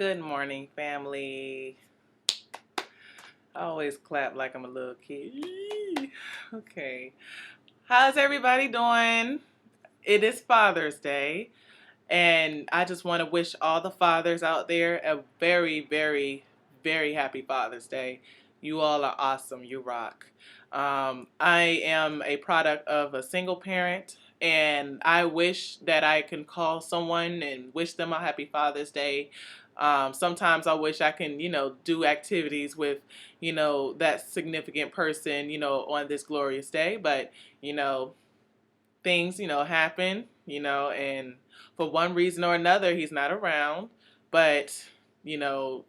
Good morning, family. I always clap like I'm a little kid. Okay. How's everybody doing? It is Father's Day, and I just want to wish all the fathers out there a very, very, very happy Father's Day. You all are awesome. You rock. I am a product of a single parent, and I wish that I can call someone and wish them a happy Father's Day. Sometimes I wish I can, do activities with, that significant person, on this glorious day. But, you know, things, happen, and for one reason or another, he's not around. But, you know,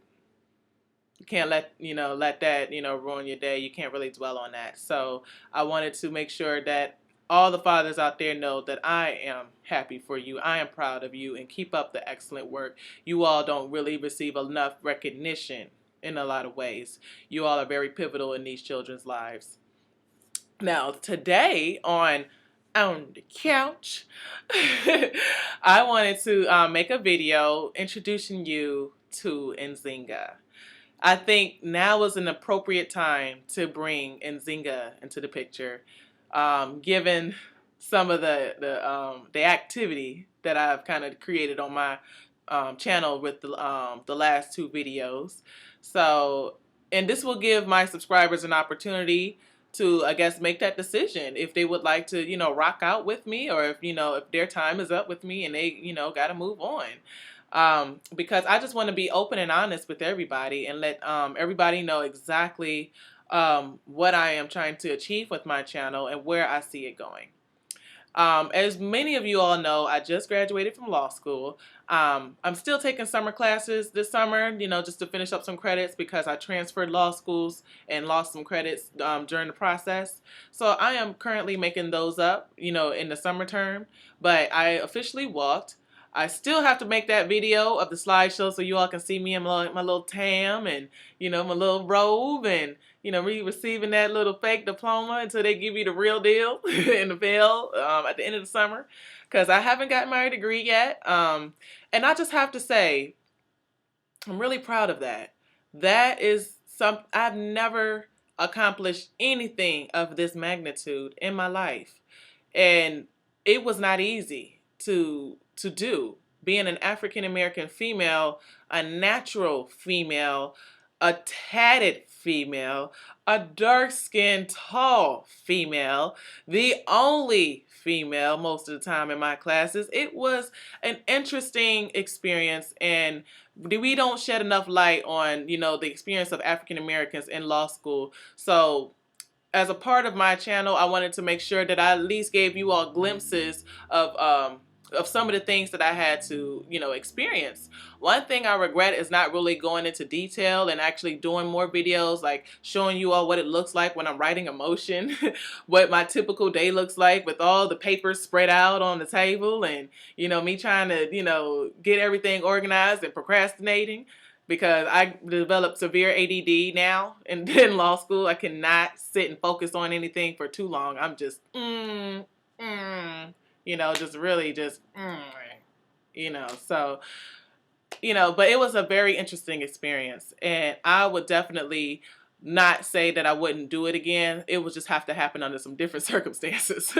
you can't let that ruin your day. You can't really dwell on that. So I wanted to make sure that all the fathers out there know that I am happy for you. I am proud of you, and keep up the excellent work. You all don't really receive enough recognition in a lot of ways. You all are very pivotal in these children's lives. Now today on the couch, I wanted to make a video introducing you to Nzinga. I think now is an appropriate time to bring Nzinga into the picture, given some of the activity that I've kind of created on my channel with the last two videos. So, and this will give my subscribers an opportunity to, I guess, make that decision if they would like to, rock out with me, or if their time is up with me and they, got to move on. Because I just want to be open and honest with everybody and let everybody know exactly what I am trying to achieve with my channel and where I see it going. As many of you all know, I just graduated from law school. I'm still taking summer classes this summer, just to finish up some credits because I transferred law schools and lost some credits during the process. So I am currently making those up, in the summer term. But I officially walked. I still have to make that video of the slideshow so you all can see me in my little tam and, my little robe and, receiving that little fake diploma until they give you the real deal in the mail at the end of the summer. Because I haven't got my degree yet. And I just have to say, I'm really proud of that. That is I've never accomplished anything of this magnitude in my life. And it was not easy to do. Being an African American female, a natural female, a tatted female, a dark-skinned, tall female, the only female most of the time in my classes. It was an interesting experience, and we don't shed enough light on, the experience of African Americans in law school. So as a part of my channel, I wanted to make sure that I at least gave you all glimpses of some of the things that I had to, experience. One thing I regret is not really going into detail and actually doing more videos, like showing you all what it looks like when I'm writing a motion, what my typical day looks like with all the papers spread out on the table and, me trying to, get everything organized and procrastinating. Because I developed severe ADD now and in law school. I cannot sit and focus on anything for too long. I'm just, just really just, so, but it was a very interesting experience. And I would definitely not say that I wouldn't do it again. It would just have to happen under some different circumstances.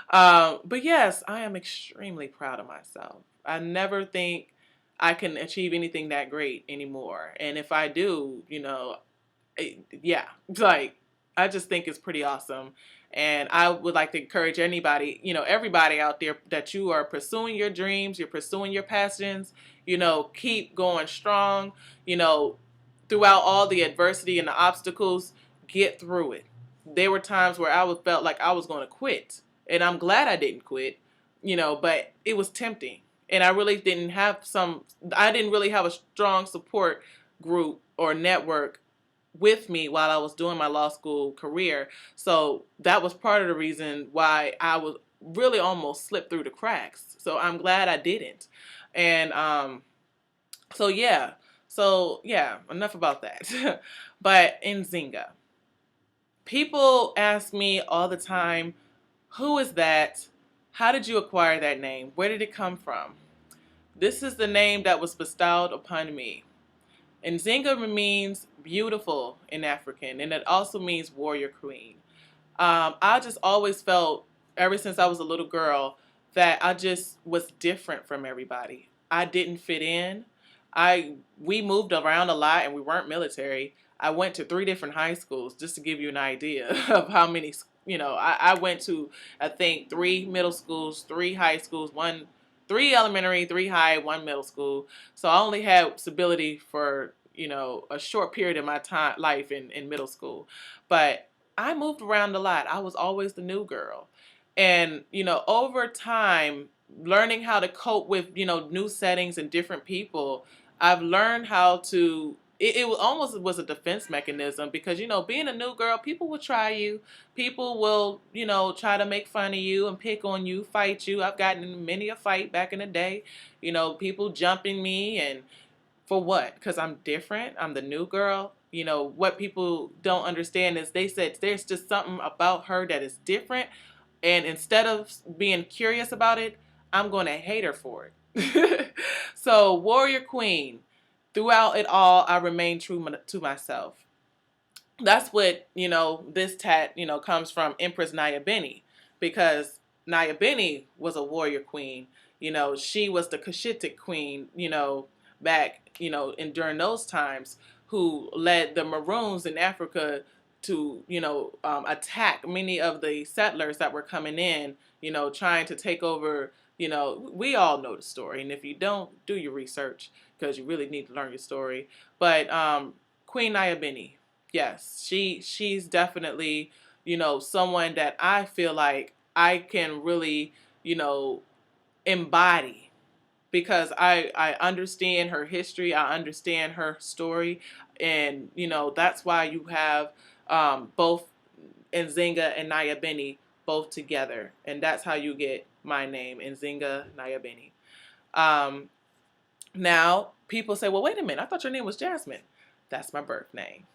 But yes, I am extremely proud of myself. I never think I can achieve anything that great anymore. And if I do, yeah, like, I just think it's pretty awesome. And I would like to encourage anybody, everybody out there, that you are pursuing your dreams, you're pursuing your passions, keep going strong, throughout all the adversity and the obstacles, get through it. There were times where felt like I was going to quit, and I'm glad I didn't quit, but it was tempting. And I didn't really have a strong support group or network with me while I was doing my law school career. So that was part of the reason why I was really almost slipped through the cracks. So I'm glad I didn't. And so yeah. Enough about that. But Nzinga. People ask me all the time, who is that? How did you acquire that name? Where did it come from? This is the name that was bestowed upon me. Nzinga means beautiful in African, and it also means warrior queen. I just always felt, ever since I was a little girl, that I just was different from everybody. I didn't fit in. We moved around a lot, and we weren't military. I went to 3 different high schools, just to give you an idea of how many. I went to, I think, 3 middle schools, 3 high schools, 3 elementary, 3 high, 1 middle school. So I only had stability for a short period of my time life in middle school, but I moved around a lot. I was always the new girl. And, over time, learning how to cope with, new settings and different people, I've learned how to. It almost was a defense mechanism because, being a new girl, people will try you. People will, try to make fun of you and pick on you, fight you. I've gotten in many a fight back in the day. People jumping me, and for what? Because I'm different. I'm the new girl. What people don't understand is they said there's just something about her that is different. And instead of being curious about it, I'm going to hate her for it. So, warrior queen, throughout it all, I remain true to myself. That's what this tat comes from Empress Nyabeni, because Nyabeni was a warrior queen. She was the Cushitic queen, back and during those times, who led the Maroons in Africa to attack many of the settlers that were coming in, trying to take over. We all know the story, and if you don't, do your research, because you really need to learn your story. But Queen Nyabeni, yes, she's definitely, someone that I feel like I can really, embody, because I understand her history, I understand her story, and that's why you have both Nzinga and Nyabeni both together, and that's how you get my name, Nzinga Nyabeni. Um, Now, people say, well, wait a minute, I thought your name was Jasmine. That's my birth name.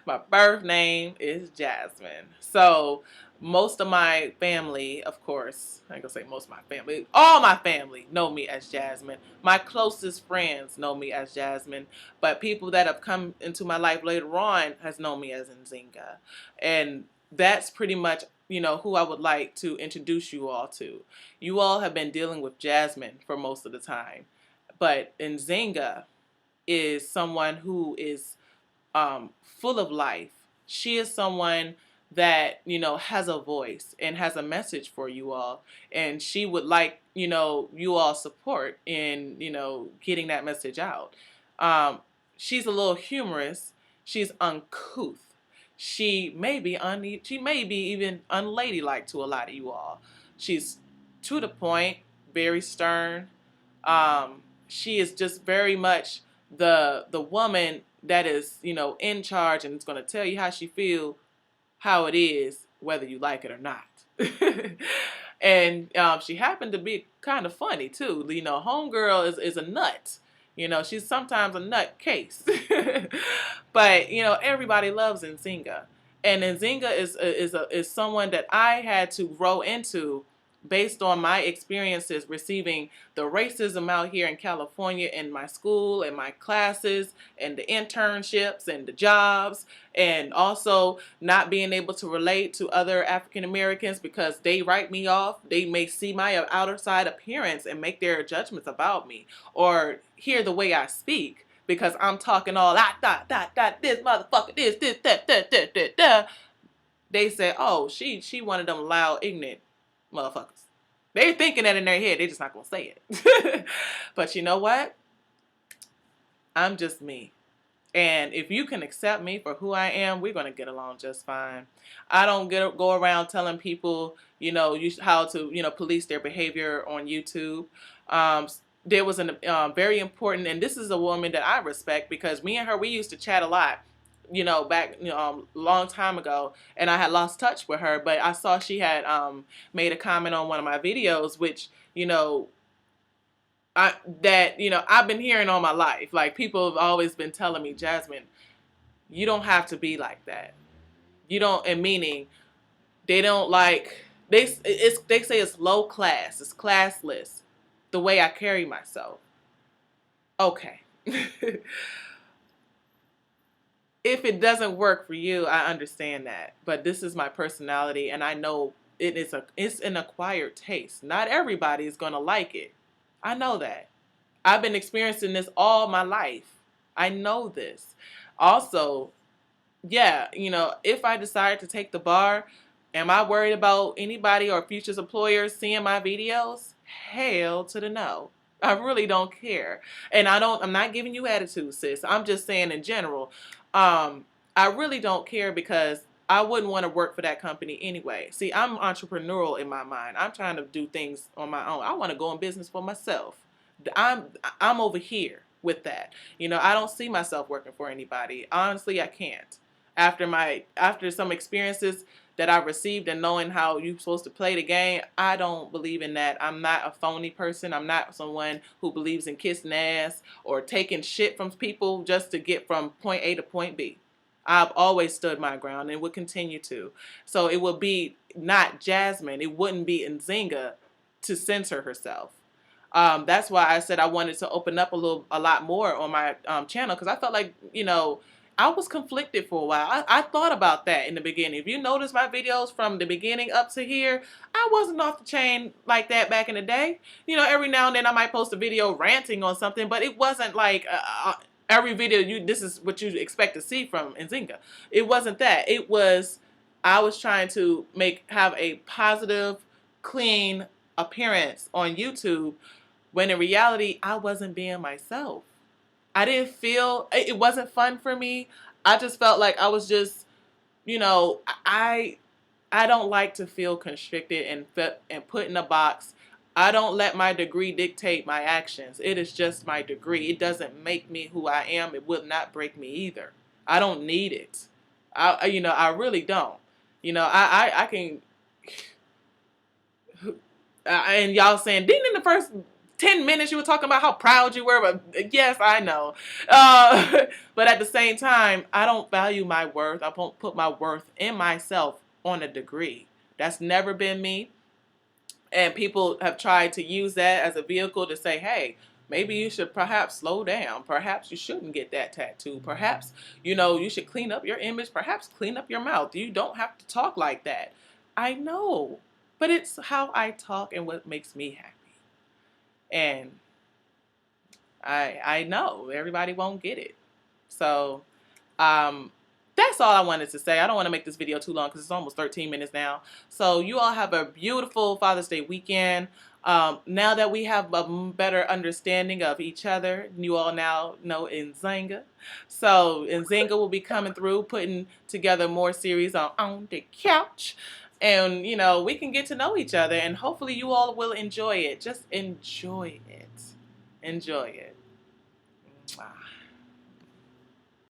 My birth name is Jasmine. So, most of my family, of course, I ain't gonna say most of my family, all my family know me as Jasmine. My closest friends know me as Jasmine, but people that have come into my life later on has known me as Nzinga. And that's pretty much, who I would like to introduce you all to. You all have been dealing with Jasmine for most of the time, but Nzinga is someone who is full of life. She is someone that has a voice and has a message for you all, and she would like you all support in getting that message out. She's a little humorous. She's uncouth. She may be even unladylike to a lot of you all. She's to the point, very stern. She is just very much the woman that is in charge, and is going to tell you how she feel, how it is, whether you like it or not. And she happened to be kind of funny too. Homegirl is a nut. She's sometimes a nut case. But everybody loves Nzinga, and Nzinga is someone that I had to grow into based on my experiences receiving the racism out here in California, in my school and my classes and the internships and the jobs, and also not being able to relate to other African Americans because they write me off. They may see my outer side appearance and make their judgments about me, or hear the way I speak because I'm talking all this motherfucker, this, that. They say, oh, she one of them loud, ignorant motherfuckers. They're thinking that in their head. They're just not going to say it. But you know what? I'm just me. And if you can accept me for who I am, we're going to get along just fine. I don't go around telling people, how to, police their behavior on YouTube. There was a very important, and this is a woman that I respect, because me and her, we used to chat a lot, back, long time ago, and I had lost touch with her, but I saw she had made a comment on one of my videos, which, I've been hearing all my life. Like, people have always been telling me, Jasmine, you don't have to be like that. You don't, and meaning, they don't like, they say it's low class, it's classless. the way I carry myself. Okay. If it doesn't work for you, I understand that. But this is my personality, and I know it's an acquired taste. Not everybody is gonna like it. I know that. I've been experiencing this all my life. I know this. Also, yeah, if I decide to take the bar, am I worried about anybody or future employers seeing my videos? Hell to the no. I really don't care. And I'm not giving you attitude, sis. I'm just saying in general, I really don't care because I wouldn't want to work for that company anyway. See, I'm entrepreneurial in my mind. I'm trying to do things on my own. I want to go in business for myself. I'm I'm over here with that. I don't see myself working for anybody. Honestly, I can't. After some experiences that I received and knowing how you're supposed to play the game, I don't believe in that. I'm not a phony person. I'm not someone who believes in kissing ass or taking shit from people just to get from point A to point B. I've always stood my ground and would continue to. So it would be not Jasmine. It wouldn't be Nzinga to censor herself. That's why I said I wanted to open up a lot more on my channel, because I felt like, I was conflicted for a while. I thought about that in the beginning. If you notice my videos from the beginning up to here, I wasn't off the chain like that back in the day. Every now and then I might post a video ranting on something, but it wasn't like every video this is what you expect to see from Nzinga. It wasn't that. It was, I was trying to have a positive, clean appearance on YouTube, when in reality I wasn't being myself. I didn't feel, it wasn't fun for me. I just felt like I was just, I don't like to feel constricted and put in a box. I don't let my degree dictate my actions. It is just my degree. It doesn't make me who I am. It will not break me either. I don't need it. I really don't. I can. And y'all saying, didn't in the first 10 minutes you were talking about how proud you were? But yes, I know. But at the same time, I don't value my worth. I won't put my worth in myself on a degree. That's never been me. And people have tried to use that as a vehicle to say, hey, maybe you should perhaps slow down. Perhaps you shouldn't get that tattoo. Perhaps, you should clean up your image. Perhaps clean up your mouth. You don't have to talk like that. I know. But it's how I talk and what makes me happy. And I know everybody won't get it. So that's all I wanted to say. I don't want to make this video too long because it's almost 13 minutes now. So you all have a beautiful Father's Day weekend. Now that we have a better understanding of each other, you all now know Nzinga. So Nzinga will be coming through, putting together more series on the couch. And, we can get to know each other, and hopefully you all will enjoy it. Just enjoy it. Enjoy it. Mwah.